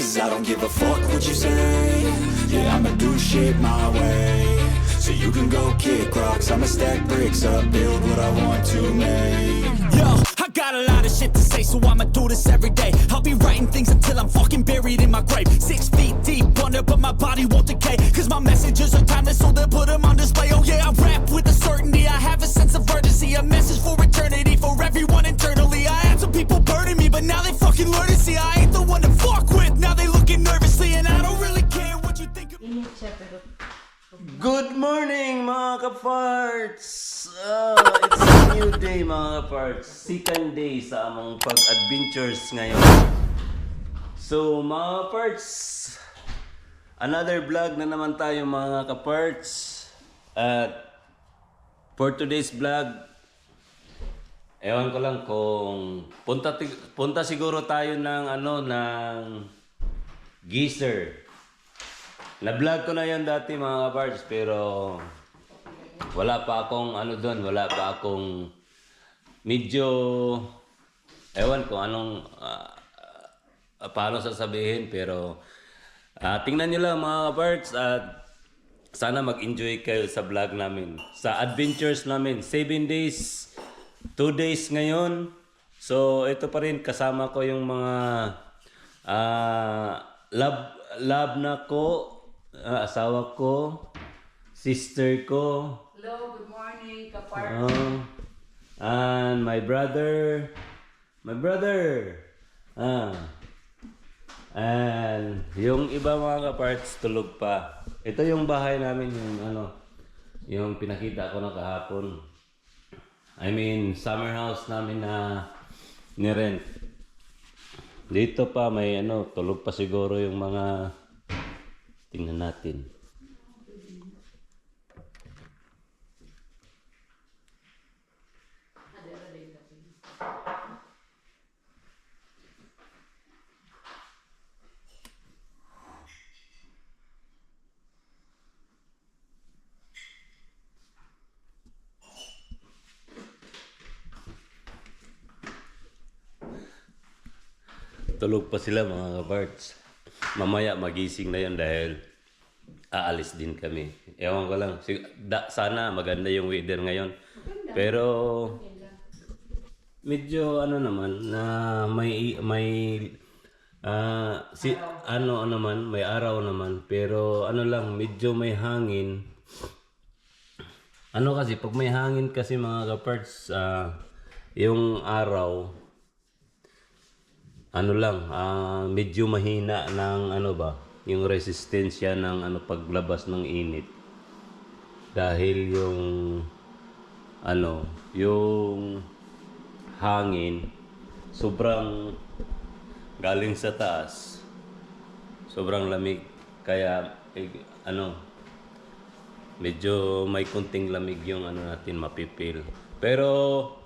Cause I don't give a fuck what you say. Yeah, I'ma do shit my way. So you can go kick rocks, I'ma stack bricks up, build what I want to make. Yo, I got a lot of shit to say, so I'ma do this every day. I'll be writing things until I'm fucking buried in my grave. 6 feet deep under, but my body won't decay. Cause my messages are timeless, so they'll put them on display. Oh yeah, I rap with a certainty, I have a sense of urgency. A message for eternity, for everyone internally. I had some people burning me, but now they fucking learn to see I ain't the one to fuck with, now they looking nervously. And I don't really care what you think of me. Good morning mga kaparts! It's a new day mga kaparts. Second day sa among pag-adventures ngayon. So mga kaparts, another vlog na naman tayo mga kaparts. At for today's vlog, ewan ko lang kung punta siguro tayo ng Geyser. Na-vlog ko na yan dati mga kaparts, pero wala pa akong doon, wala pa akong medyo ewan ko anong paano sasabihin, pero tingnan nyo lang mga kaparts at sana mag-enjoy kayo sa vlog namin, sa adventures namin. 7 days, 2 days ngayon. So ito pa rin, kasama ko yung mga love na ko, asawa ko, sister ko. Hello, good morning, kapart. And my brother. And yung iba mga kaparts tulog pa. Ito yung bahay namin, yung pinakita ko na kahapon. I mean, summer house namin na ni-rent. Dito pa may tulog pa siguro yung mga. Tingnan natin. Tulog pa sila mga kaparts. Mamaya magising na yun dahil aalis din kami. Ewan ko lang. Sana maganda yung weather ngayon. Pero medyo naman na may may araw naman, pero lang medyo may hangin. Kasi pag may hangin kasi mga kaparts, yung araw medyo mahina ng yung resistensya ng paglabas ng init, dahil yung hangin sobrang galing sa taas, sobrang lamig, kaya medyo may kunting lamig yung natin mapipil. Pero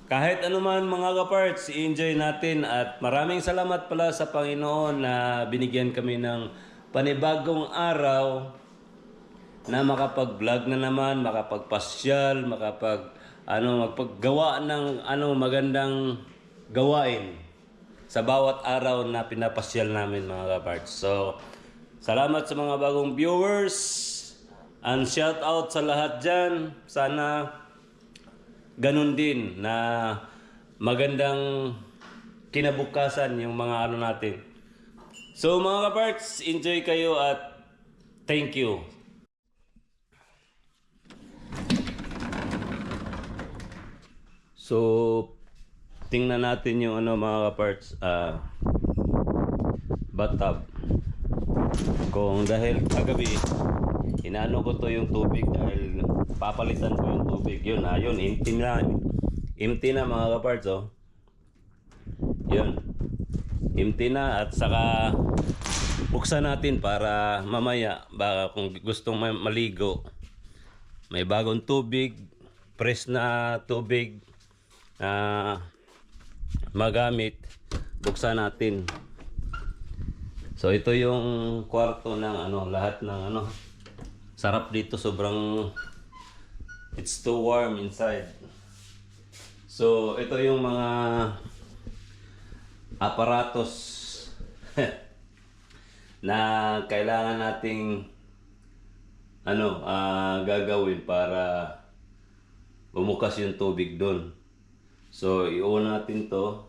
kahit anuman mga kaparts, i-enjoy natin, at maraming salamat pala sa Panginoon na binigyan kami ng panibagong araw na makapag-vlog na naman, makapagpasyal, magpaggawa ng magandang gawain sa bawat araw na pinapasyal namin mga kaparts. So, salamat sa mga bagong viewers, and shout out sa lahat dyan. Sana ganun din na magandang kinabukasan yung mga natin. So mga kaparts, enjoy kayo at thank you. So tingnan natin yung mga kaparts, bathtub. Kung dahil kagabi inaano ko to yung tubig, dahil papalitan ko yung tubig. Yun empty na mga kaparts. Yun, empty na, at saka buksan natin para mamaya baka kung gustong maligo, may bagong tubig, fresh na tubig magamit, buksan natin. So ito yung kwarto ng lahat ng sarap dito, sobrang it's too warm inside. So ito yung mga aparatos na kailangan nating gagawin para bumukas yung tubig doon. So, i-on natin to.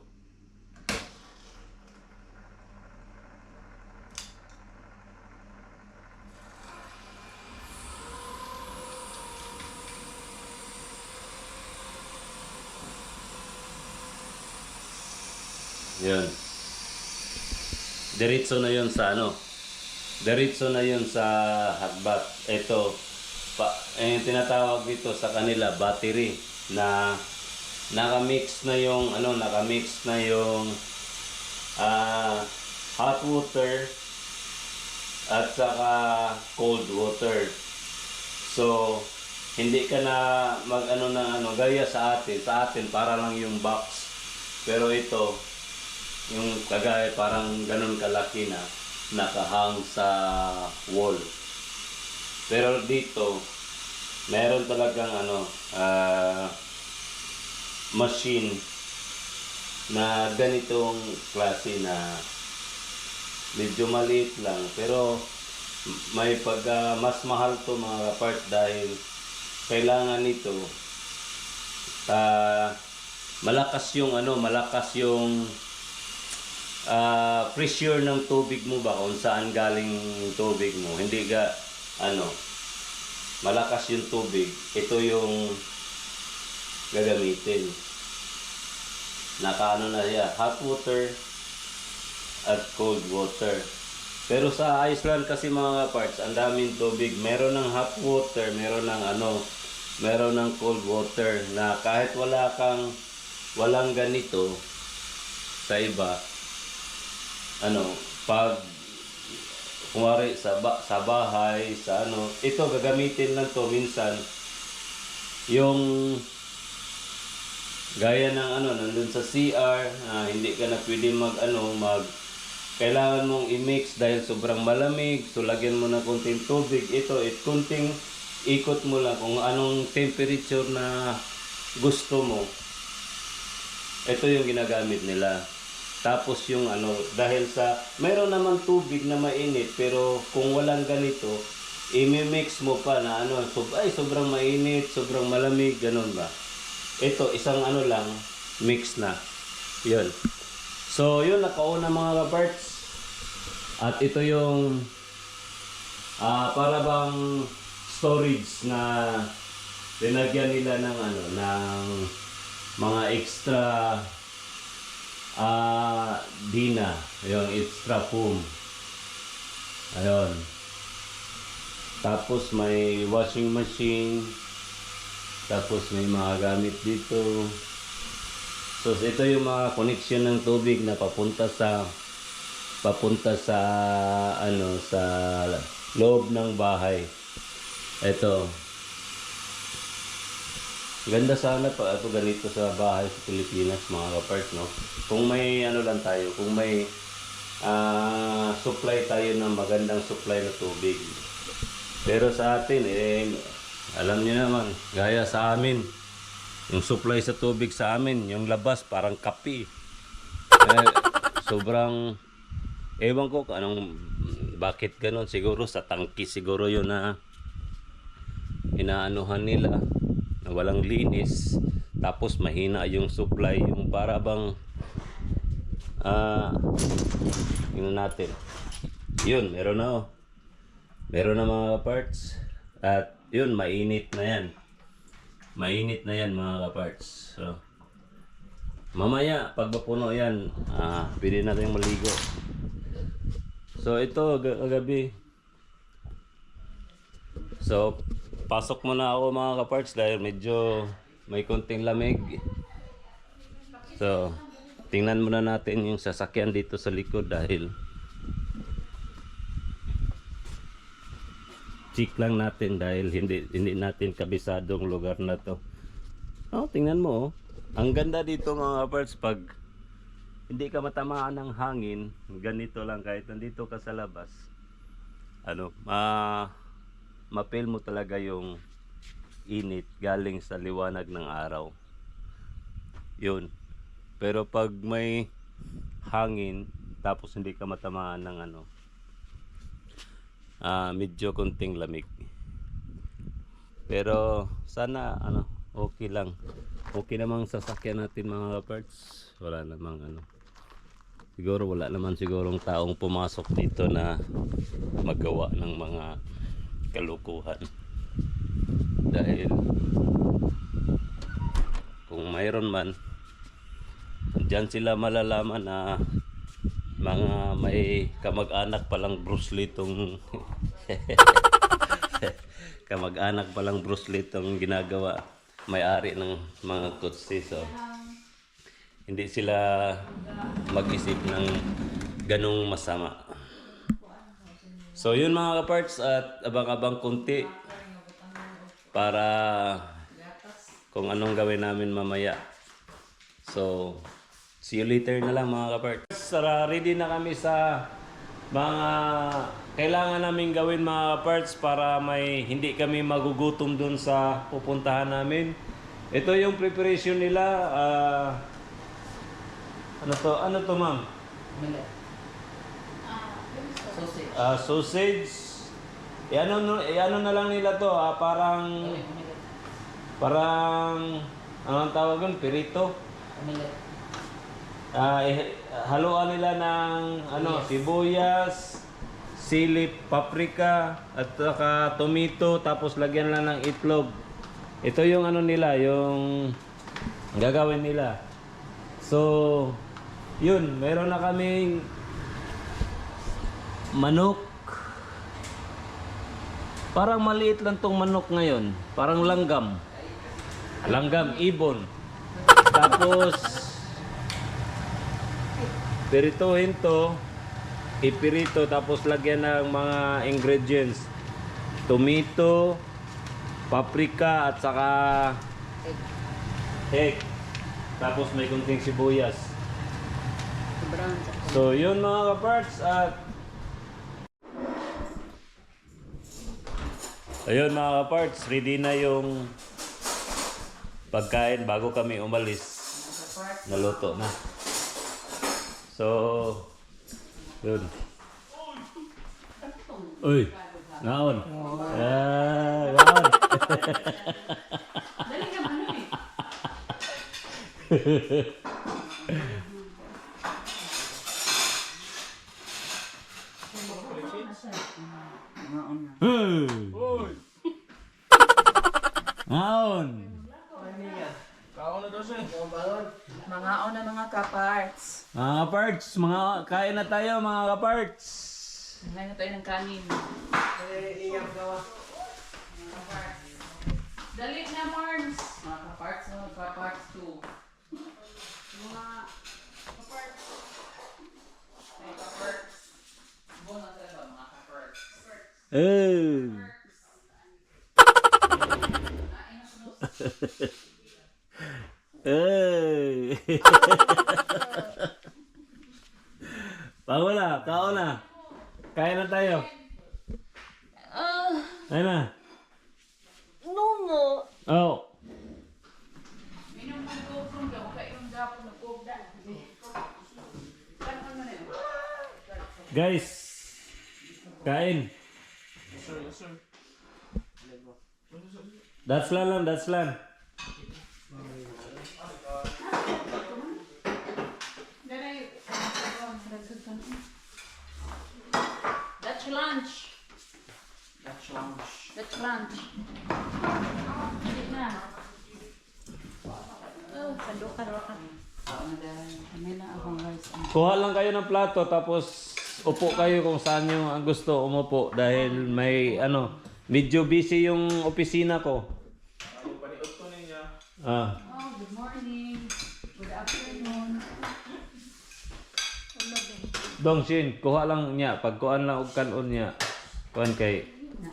Yun. Diretso na yun sa Diretso na yun sa hot bath. Ito, tinatawag dito sa kanila battery na nakamix na yung hot water at saka cold water. So, hindi ka na gaya sa atin para lang yung box. Pero ito, yung kagaya parang ganun kalaki na nakahang sa wall. Pero dito meron talagang machine na ganitong klase na medyo maliit lang, pero may mas mahal to mga kapart dahil kailangan nito malakas yung pressure ng tubig mo ba, kung saan galing yung tubig mo. Hindi malakas yung tubig. Ito yung gagamitin. Na siya, hot water at cold water. Pero sa Iceland kasi mga parts, ang daming tubig. Meron ng hot water, meron ng cold water na kahit walang ganito sa iba, pag kumari sa bahay, ito gagamitin lang to minsan yung gaya ng nandun sa CR, hindi ka na pwede kailangan mong i-mix dahil sobrang malamig, so lagyan mo ng konting tubig. Konting ikot mo lang kung anong temperature na gusto mo. Ito yung ginagamit nila. Tapos yung dahil mayroon naman tubig na mainit, pero kung walang ganito, i-mix mo pa na sobrang mainit, sobrang malamig, ganun ba? Ito, isang lang, mix na. Yun. So, yun, nakauna mga kaparts. At ito yung para bang storage na linagyan nila ng mga extra dina, yung extra foam. Ayun. Tapos may washing machine. Tapos may mga gamit dito. So ito yung mga connection ng tubig na papunta sa sa loob ng bahay. Ito. Ganda sana pa ito ganito sa bahay sa Pilipinas mga kapart, no? Kung may lang tayo, kung may supply tayo ng magandang supply na tubig. Pero sa atin alam niyo naman, gaya sa amin, yung supply sa tubig sa amin, yung labas parang kape. Sobrang ewan ko bakit ganon, siguro sa tangki siguro yun na inaanuhan nila. Walang linis, tapos mahina yung supply, yung para bang natin yun, meron na mga parts. At yun, mainit na yan mga parts. So mamaya pag mapuno yan, pwede natin maligo. So ito gabi, so pasok muna ako mga kaparts dahil medyo may konting lamig. So, tingnan muna natin yung sasakyan dito sa likod dahil check lang natin dahil hindi natin kabisadong lugar na to. Tingnan mo. Ang ganda dito mga kaparts, pag hindi ka matamaan ng hangin, ganito lang kahit nandito ka sa labas. Ma-feel mo talaga yung init galing sa liwanag ng araw. Yun. Pero pag may hangin tapos hindi ka matamaan ng medyo konting lamig. Pero sana okay lang. Okay namang sasakyan natin mga parts. Wala namang siguro wala naman sigurong taong pumasok dito na magawa ng mga kalukuhan. Dahil kung mayroon man, diyan sila malalaman na mga may kamag-anak palang Bruce Lee tong kamag-anak palang Bruce Lee tong ginagawa, may-ari ng mga kutsi. So hindi sila mag-isip ng ganong masama. So yun mga kaparts, at abang-abang kunti para kung anong gawin namin mamaya. So see you later na lang mga kaparts. Ready na kami sa mga kailangan namin gawin mga kaparts para may hindi kami magugutom dun sa pupuntahan namin. Ito yung preparation nila. Ano to ma'am? Sausage. Sausage. Ano na lang nila to, parang anong tawag yun? Pirito. Haluan nila ng sibuyas, sili, paprika, at saka tomato, tapos lagyan lang ng itlog. Ito yung nila, yung gagawin nila. So, yun, meron na kaming manok. Parang maliit lang tong manok ngayon. Parang langgam. Langgam, ibon. Tapos, pirituhin to. Ipirito, tapos lagyan ng mga ingredients. Tomato, paprika, at saka egg. Tapos may kunting sibuyas. So, yun mga kaparts. At ayun mga kaparts, ready na yung pagkain bago kami umalis. Naluto na. So, yun. Uy, ngaon. Ngaon. Dali ka ba nun eh? Ngaon. Mga na mga kaparts. Mga kaparts, kain na tayo mga kaparts. Ngayon na tayo ng kanin. Dali na, Marns! Mga kaparts, mga kaparts 2. Mga kaparts. Mga kaparts. Bona talaga, mga kaparts. Bago na, kao na. Kain na tayo. Kain na. Nuno. Oh. Minum ang gopro daw, kainom daw na gopda. Kanon mo na yun. Guys, kain. That's lang, that's lang. That's lunch. That's lunch. Hindi na. Sandukan, wakan. Kami na akong rice. Kuha lang kayo ng plato tapos upo kayo kung saan nyo ang gusto umupo dahil may medyo busy yung opisina ko. Oh, good morning. Good afternoon. Dongshin, kuha lang niya. Pagkuhan lang og kanon niya. Kuhan kay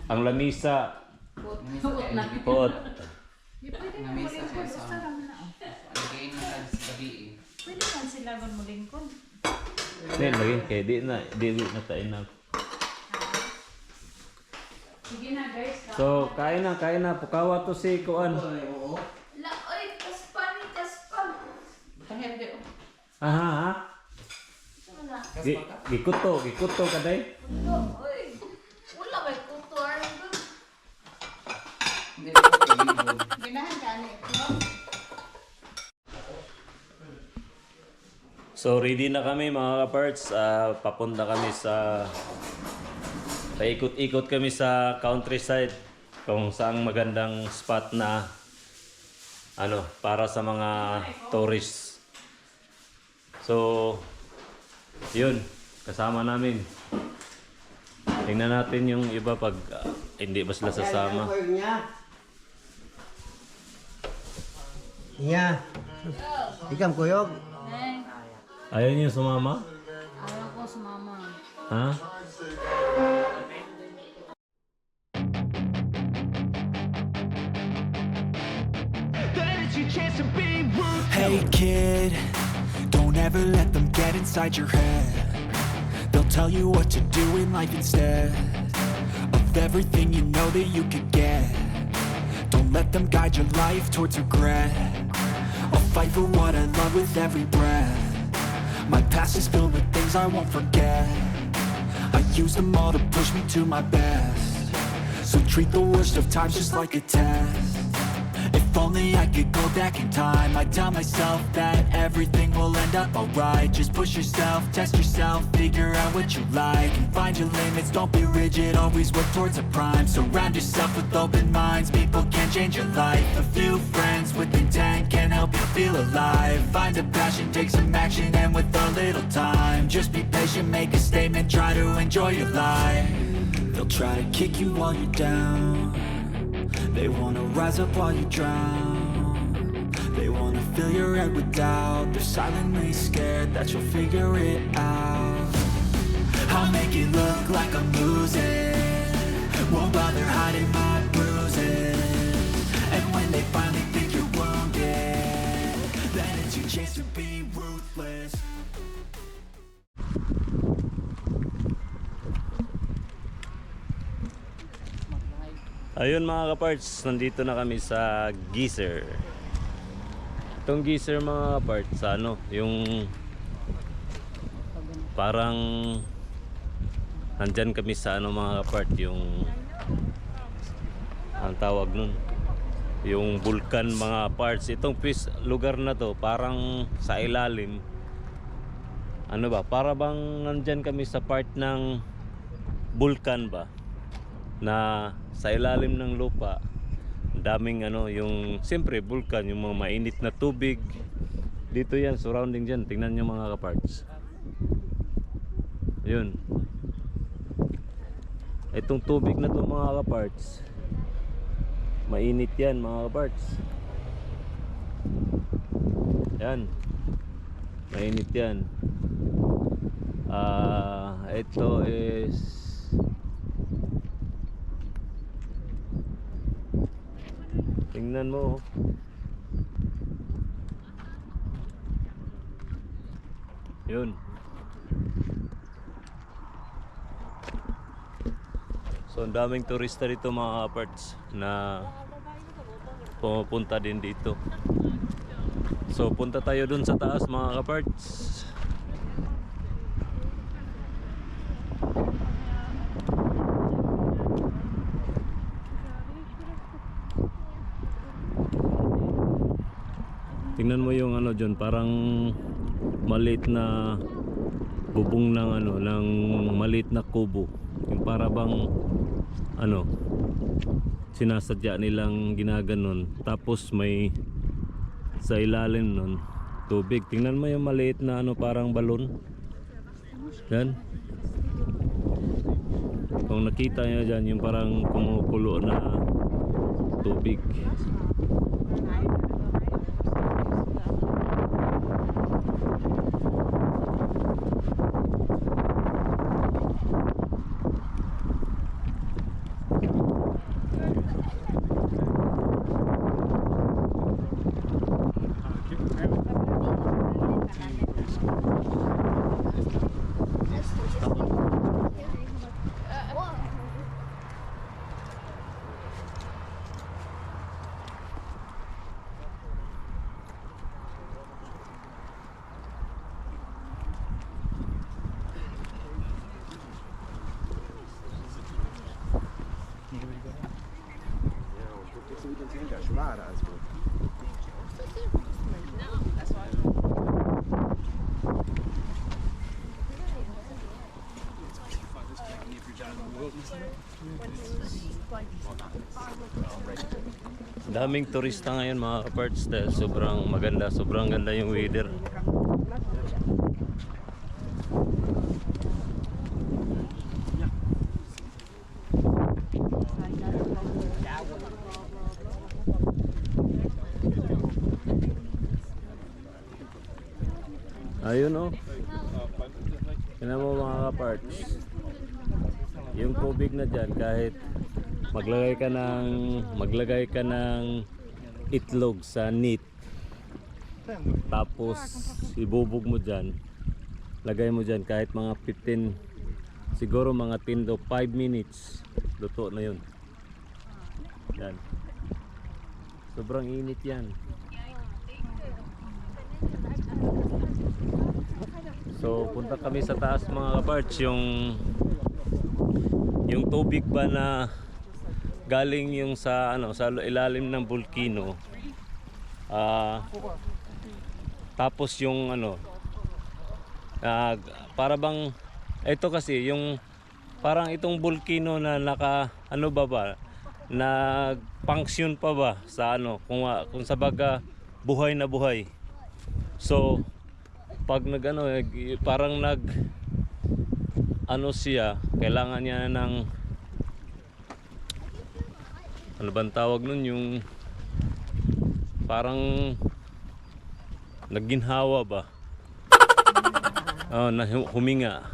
ang lamisa. Put na. Pot. Pwede man sila magmulingkod. Then lagi kay di na tayo na. Sige na, guys. So kain na pukawa to si kuan. La, oy, kaspan. Pahende. Aha. Wala. Gikuto kaday. Ulo, oy. Wala Ganahan ka ni. So ready na kami mga kaparts. Papunta kami sa paikot-ikot kami sa countryside kung saan magandang spot na ano para sa mga tourists. So yun, kasama namin. Tingnan natin yung iba pag hindi ba sila sasama. Iya. Ikam kuyog. Ayaw niyo sumama? Ayaw ko sumama. Ha? Hey kid, don't ever let them get inside your head. They'll tell you what to do in life instead of everything you know that you could get. Don't let them guide your life towards regret. I'll fight for what I love with every breath. My past is filled with things I won't forget. I use them all to push me to my best. So treat the worst of times just like a test. If only I could go back in time, I'd tell myself that everything will end up alright. Just push yourself, test yourself, figure out what you like, and find your limits, don't be rigid, always work towards a prime. Surround yourself with open minds, people can change your life. A few friends with intent can help you feel alive. Find a passion, take some action, and with a little time, just be patient, make a statement, try to enjoy your life. They'll try to kick you while you're down. They wanna rise up while you drown. They wanna fill your head with doubt. They're silently scared that you'll figure it out. I'll make it look like I'm losing. Won't bother hiding my bruises. And when they finally think you're wounded, then it's your chance to be ruthless. Ayun mga kaparts, nandito na kami sa Geyser. Itong Geyser mga kaparts, ano, yung parang nandyan kami sa ano mga kapart, yung ang tawag nun, yung vulkan mga parts. Itong lugar na to parang sa ilalim, ano ba, para bang nandyan kami sa part ng vulkan ba, na sa ilalim ng lupa. Daming ano, yung siyempre vulkan, yung mga mainit na tubig dito yan, surrounding dyan. Tingnan nyo mga kaparts, yun, itong tubig na to mga kaparts, mainit yan mga kaparts. Yan, mainit yan. Ito is tingnan mo, yun. So ang daming turista dito mga kaparts na pumupunta din dito. So punta tayo dun sa taas mga kaparts. Tingnan mo yung ano dyan, parang maliit na bubong ng ano, ng maliit na kubo. Yung para bang ano, sinasadya nilang ginaganon. Tapos may sa ilalim nun tubig. Tingnan mo yung maliit na ano, parang balon. Yan. Kung nakita nyo dyan, yung parang kumukulo na tubig. Daming turista ngayon mga kaparts dahil sobrang maganda, sobrang ganda yung weather. Ayun oh. Tingnan mo mga kaparts. Yung tubig na dyan kahit maglagay ka ng itlog sa net, tapos ibubog mo dyan, lagay mo dyan kahit mga 15, siguro mga 10 to 5 minutes, luto na yun. Yan, sobrang init yan. So punta kami sa taas mga kaparts. Yung tubig ba na galing yung sa sa ilalim ng volcano, tapos yung para bang ito kasi yung parang itong volcano na nag-function pa ba sa kung sa baga buhay na buhay. So pag parang siya, kailangan niya ng ano bang tawag nun, yung parang nagginhawa ba, huminga,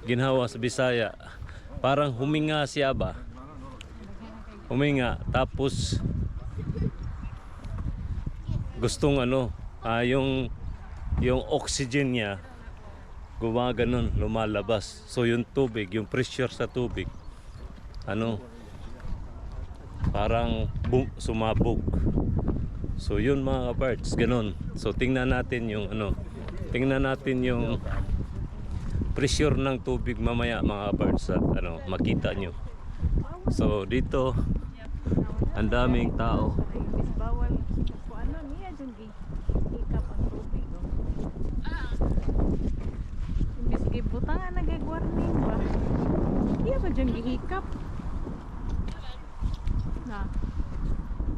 ginhawa sa Bisaya, parang huminga siya ba, huminga, tapos gustong yung oxygen niya gumaganon, lumalabas. So yung tubig, yung pressure sa tubig parang sumabog. So yun mga kaparts, ganun. So tingnan natin yung pressure ng tubig mamaya mga kaparts at makita nyo. So dito ang daming tao. Bawal ko niya dyan ikap ang tubig. Imbis gibutangan nagag-warning ba? Iya ba dyan gihikap? Na.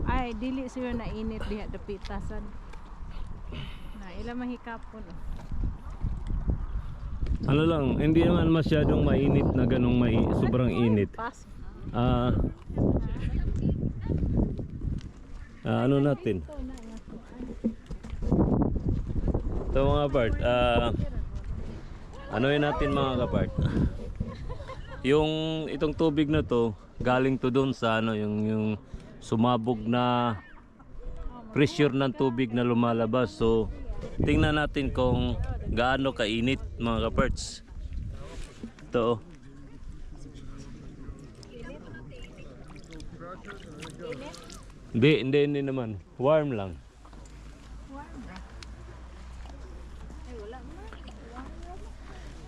Ay, dili siya na init diha dapitasan. Na ila mahikapon. Ano lang, hindi naman masyadong mainit na ganong sobrang init. Ano natin? Ito mga kapart, yun natin mga kapart. Yung itong tubig na to galing to doon sa yung sumabog na pressure ng tubig na lumalabas. So tingnan natin kung gaano kainit mga kaparts. Ito hindi naman, warm lang.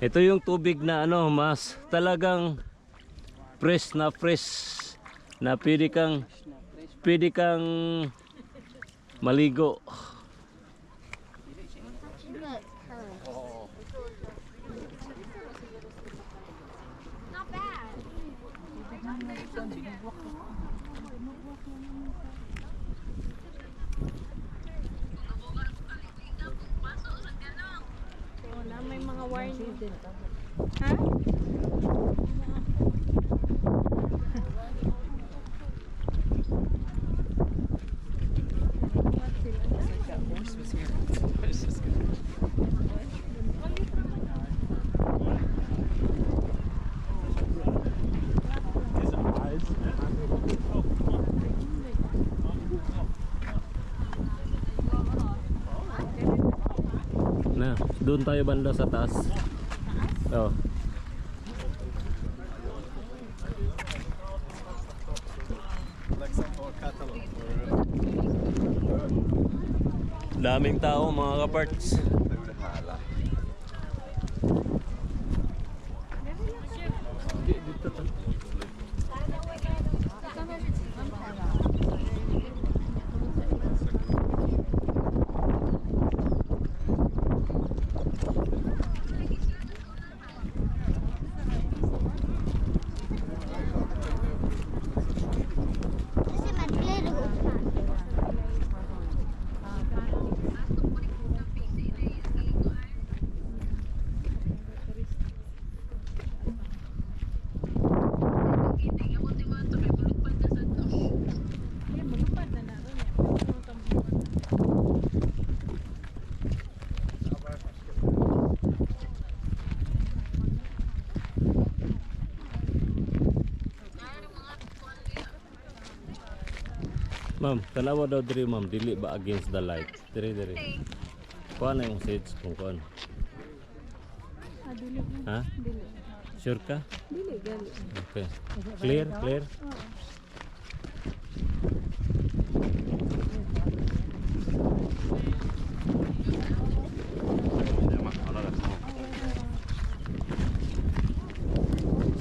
Ito yung tubig na mas talagang fresh na pwede kang maligo. May mga warning. Ha? Na, doon tayo banda sa taas. Oh. Daming tao mga kaparts. Dito to. Ma'am, tanawa daw diri ma'am, dili ba against the light? Diri. Kuha na yung seeds kung kuha. Dili na. Ha? Dili. Sure ka? Dili, gali. Okay. Clear?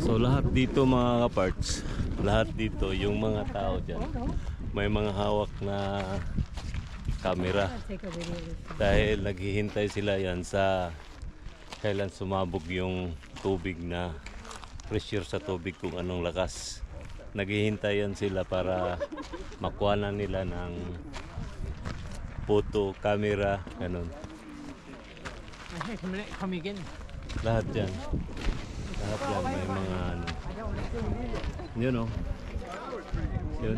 So lahat dito mga kaparts, lahat dito yung mga tao dyan, may mga hawak na camera dahil naghihintay sila yan sa kailan sumabog yung tubig na pressure sa tubig kung anong lakas. Naghihintay yan sila para makuha na nila ng photo, camera, ganun. Lahat yan. Lahat yan may mga ano. Yun o. Yun.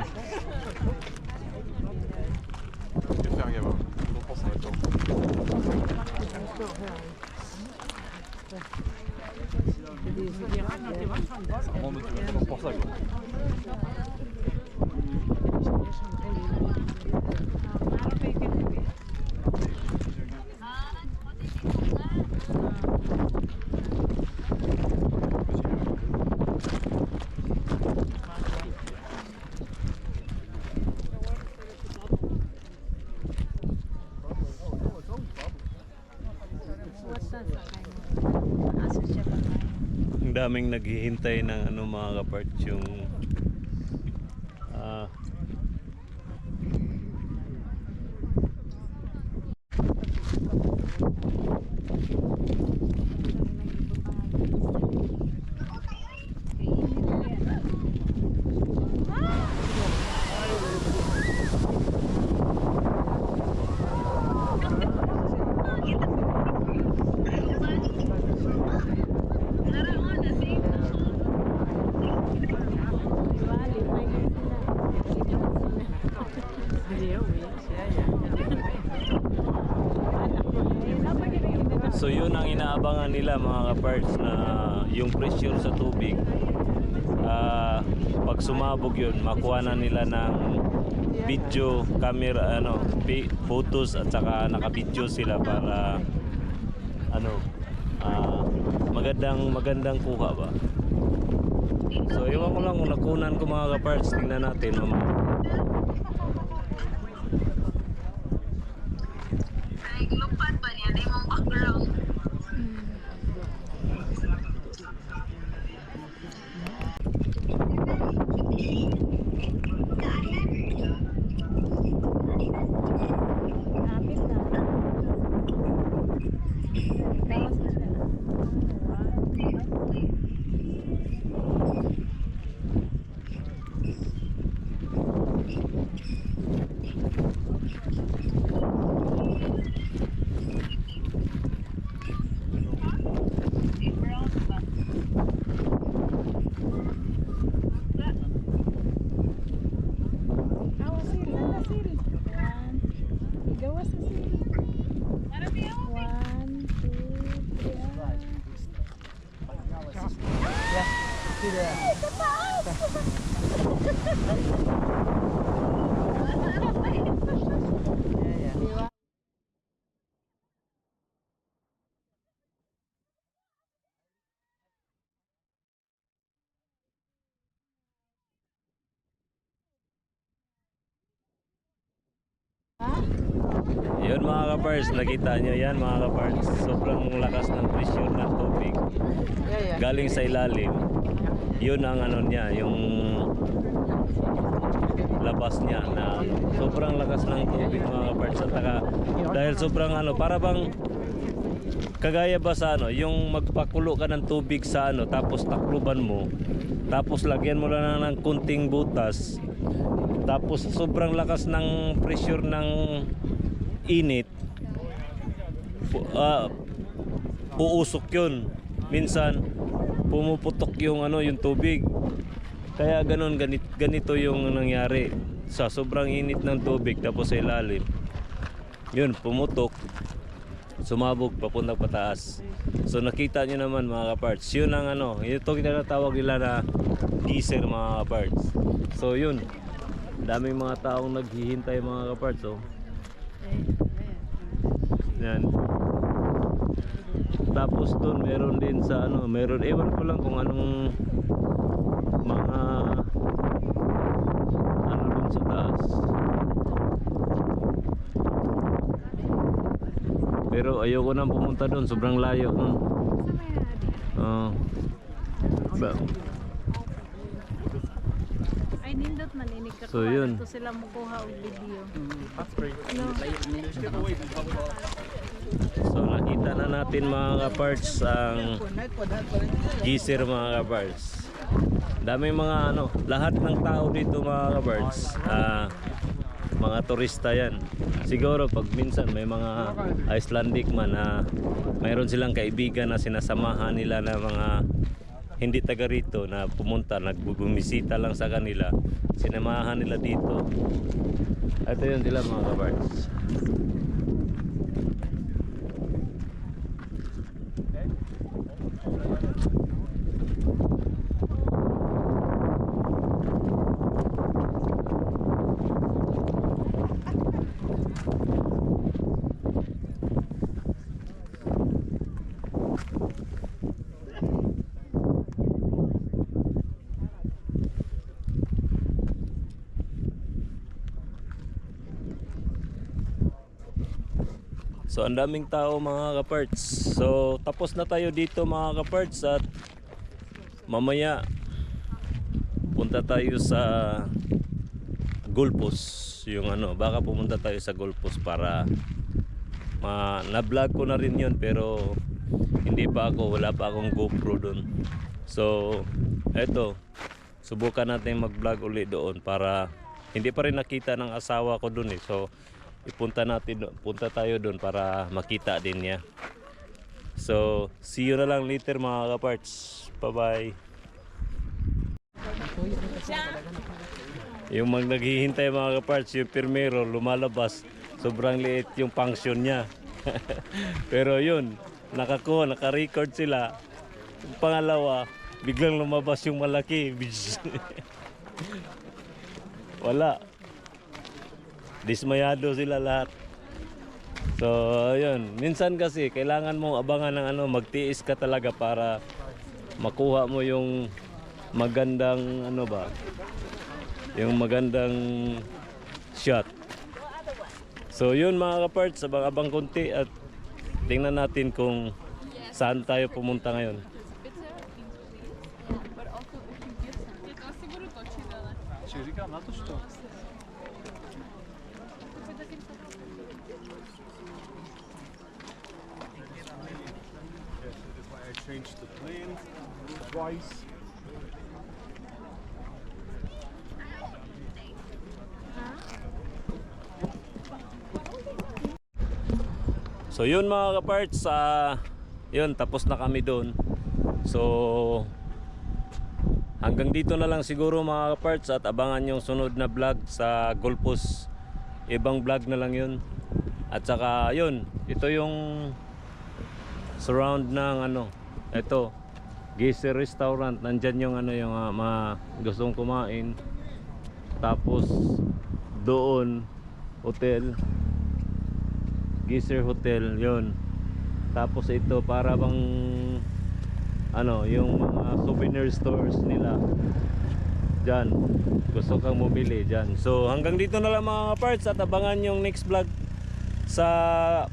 Ang daming naghihintay ng ano mga kaparts yung so yun ang inaabangan nila mga kaparts, na yung pressure sa tubig pag sumabog yun makuha na nila ng video, camera, photos at saka naka-video sila para magandang kuha ba. So iwan ko lang kung nakunan ko mga kaparts, tingnan natin mamaya. Lupat ba niya? Di mong background. Napit na. Tawas na siya. Awas sil, nanda sil. One. Gawas na sil. 1, 2, 3. Yun mga kapars, nakita nyo yan mga kapars, sobrang lakas ng pressure ng tubig galing sa ilalim. Yun ang ano niya, yung labas niya na sobrang lakas ng tubig mga kapars. At dahil sobrang para bang kagaya ba sa yung magpakulo ka ng tubig sa tapos takluban mo, tapos lagyan mo lang ng kunting butas, tapos sobrang lakas ng pressure ng init, uusok yun. Minsan pumuputok yung yung tubig. Kaya ganito yung nangyari sa sobrang init ng tubig, tapos sa ilalim yun pumutok, sumabog papunta pataas. So nakita nyo naman mga kaparts, yun ang ito tinatawag nila na geyser mga kaparts. So yun, Daming mga taong naghihintay mga kaparts, oh. Yan. Tapos doon meron din sa ano, meron, ewan ko lang kung anong mga ano doon sa taas. Pero ayoko nang pumunta doon, sobrang layo nun. Ay nindot man ini ka. So, yun. Ito sila mukuha og video. So nakita na natin mga kaparts ang Geyser mga kaparts. Daming mga ano, lahat ng tao dito mga kaparts, mga turista yan. Siguro pag minsan may mga Icelandic man na mayroon silang kaibigan na sinasamahan nila na mga hindi taga rito na pumunta, nagbubumisita lang sa kanila, sinamahan nila dito. Ito yun sila mga kaparts. So ang daming tao mga kaparts. So tapos na tayo dito mga kaparts at mamaya punta tayo sa Gulpos. Yung ano, baka pumunta tayo sa Gulpos para na-vlog ko na rin yun pero hindi pa ako, wala pa akong GoPro doon. So eto, subukan natin mag-vlog ulit doon para hindi pa rin nakita ng asawa ko doon eh. So punta tayo doon para makita din niya. So see you na lang later mga kaparts. Bye bye. Yung naghihintay mga kaparts, yung pirmero lumalabas, sobrang liit yung function niya. Pero yun, naka-record sila. Yung pangalawa, biglang lumabas yung malaki. Wala. Dismayado sila lahat. So, yun. Minsan kasi, kailangan mong abangan ng ano, magtiis ka talaga para makuha mo yung magandang, ano ba, yung magandang shot. So, yun mga kaparts, abang-abang konti at tingnan natin kung saan tayo pumunta ngayon. Changed the plane twice. So yun mga kaparts, yun tapos na kami doon. So hanggang dito na lang siguro mga kaparts at abangan yung sunod na vlog sa Gulpos. Ibang vlog na lang yun. At saka yun, ito yung surround ng ano, ito Geyser Restaurant. Nandyan yung ano, yung mga gustong kumain. Tapos doon hotel, Geyser Hotel, yun. Tapos ito para bang ano, yung mga souvenir stores nila dyan, gusto kang bumili dyan. So hanggang dito na lang mga parts at abangan yung next vlog sa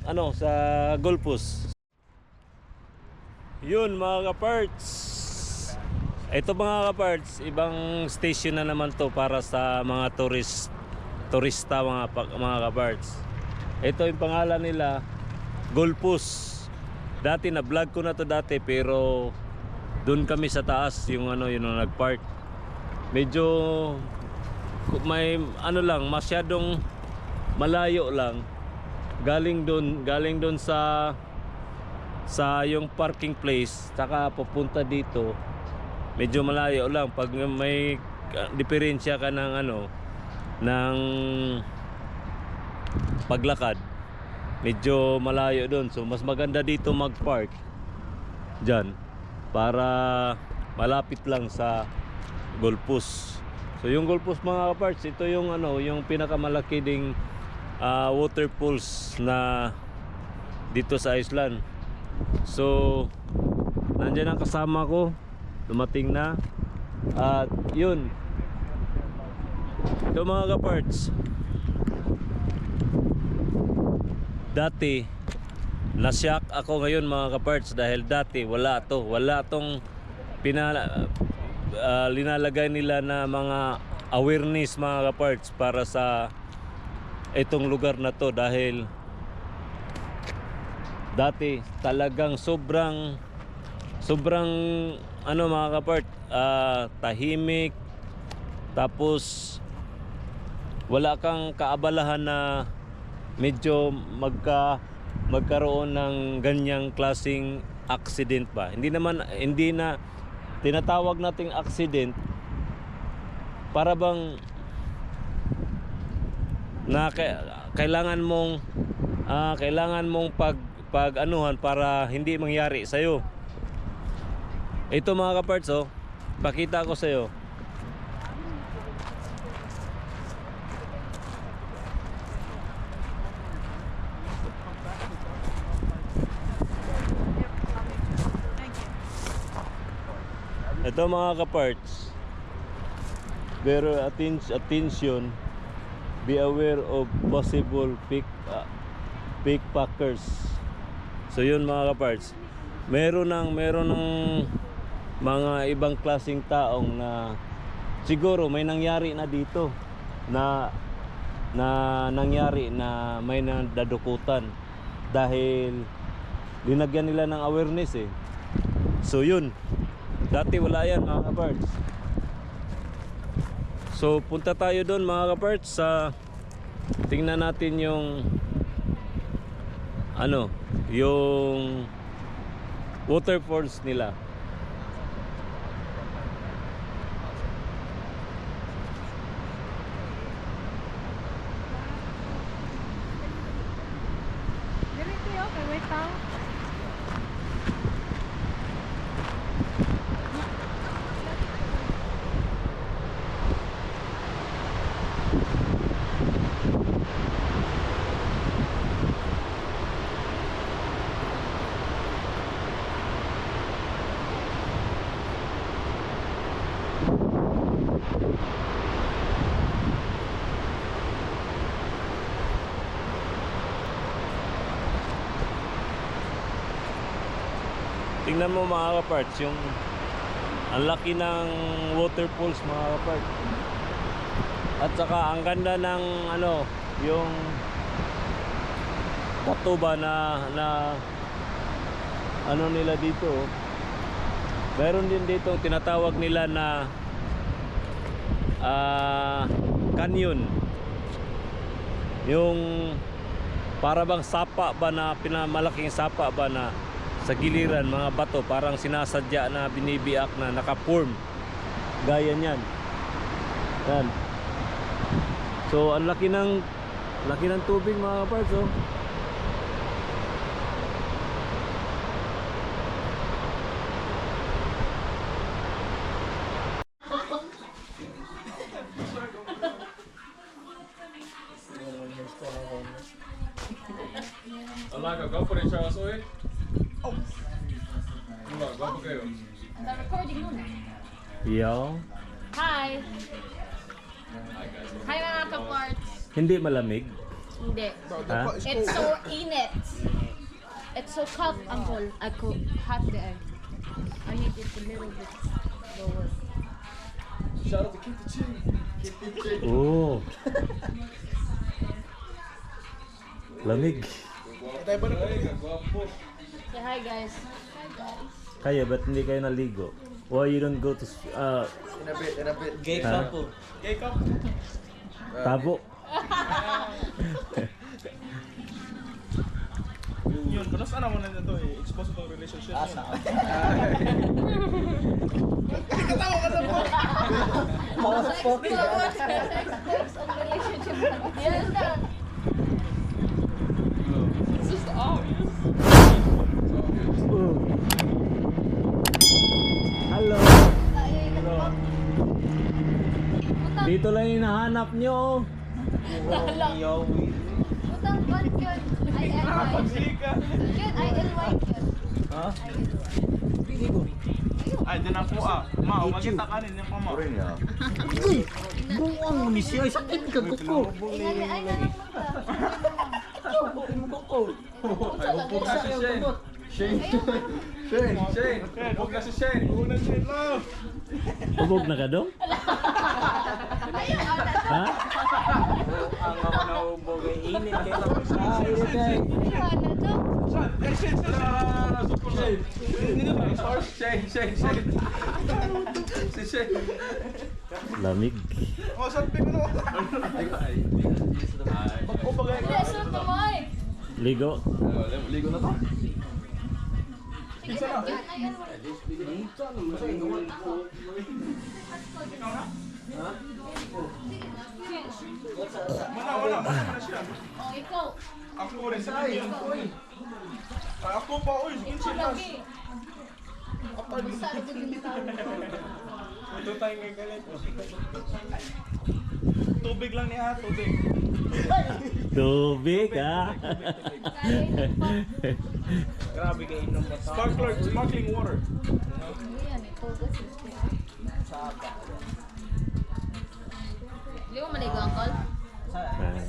ano, sa Gulpos. Yun mga kaparts, ito mga kaparts, ibang station na naman to para sa mga turista mga kaparts. Ito yung pangalan nila, Gulpos. Dati na vlog ko na to dati pero doon kami sa taas yung ano, yun ang nagpark. Medyo may ano lang, masyadong malayo lang. Galing doon sa yung parking place saka papunta dito, medyo malayo lang. Pag may diferensya ka ng ano, ng paglakad, medyo malayo doon. So mas maganda dito mag-park dyan para malapit lang sa Gulpos. So yung Gulfos mga kaparts, ito yung ano, yung pinakamalaki ding water pools na dito sa Iceland. So nandiyan ang kasama ko, dumating na. At yun, ito mga kaparts, dati nasyak ako ngayon mga kaparts, dahil dati wala tong linalagay nila na mga awareness mga kaparts para sa itong lugar na to, dahil dati talagang sobrang ano mga kapart, tahimik, tapos wala kang kaabalahan na medyo magkaroon ng ganyang klaseng accident ba. Hindi na tinatawag nating accident, para bang na kailangan mong pag anuhan para hindi mangyari sa iyo. Ito mga kaparts, oh, pakita ko sa iyo. Ito mga kaparts, very attention, be aware of possible pickpockets. So yun mga kaparts, meron ng mga ibang klaseng taong na siguro may nangyari na dito na nangyari na may nadadukutan dahil linagyan nila ng awareness eh. So yun, dati wala yan mga kaparts. So punta tayo doon mga kaparts, sa tingnan natin yung ano, yung waterfalls nila. Dili kayo kay wait tao. Tingnan mo mga kaparts, yung ang laki ng waterfalls mga kaparts. At saka ang ganda ng ano, yung bato ba na ano nila dito. Meron din dito tinatawag nila na canyon. Yung para bang sapa ba na pinamalaking sapa ba na sa giliran mga bato, parang sinasadya na binibiak na naka-form gaya niyan. Yan. So ang laki ng tubig mga kaparts, oh. Alaga, gwapo rin siya kaso eh. Gwapo kayo. Recording muna. Yo. Hi! Hi mga kaparts! Hindi malamig. Hindi. Ha? It's so init. It's so hot, uncle. Hot there. I need it a little bit lower. Shout out to Keep the Chin. Keep the Chin. Oh. Lamig. Tayo ba na gwapo? Say hi guys. Hi guys. Kaya ba't hindi kayo naligo? Why you don't go to In a bit. Gay couple. Gay cup? Tabo? Yun, kanos na naman na ito eh. Expose itong relationship yun. Katawa ka na po! Yes, na. It's just obvious. Hello. Punta Dito lang yung hinahanap nyo. Utang kon yun. ILY. Yun, ILY yun. Ha? ILY. Ay, dyan ako Ma, umakita ka rin yung pama. Buang mo ni siya, sakit ka kuko. Ingali, ay na lang Huwag na si Shane. Shane. Huwag na si Shane. Huwag na si Shane lang. Ubog na ka dong? Ha? Ang ako na ubog ay init kayo lang sa init. Shane. Si Shane. Lamig. Oh, sabi ko na. Pag-ubagay ka. Ligo. Ligo na to. Mana siya. Oh, ikaw. Ako rin sa akin. Ako pa, uy. Kinsin nas. Ito tayo ngay galit. Tubig lang niya, tubig. Tubig ah. Grabe kayo inom mo. Sparkling water. Yan, ito kasi. Hindi mo maligo, uncle? Ah.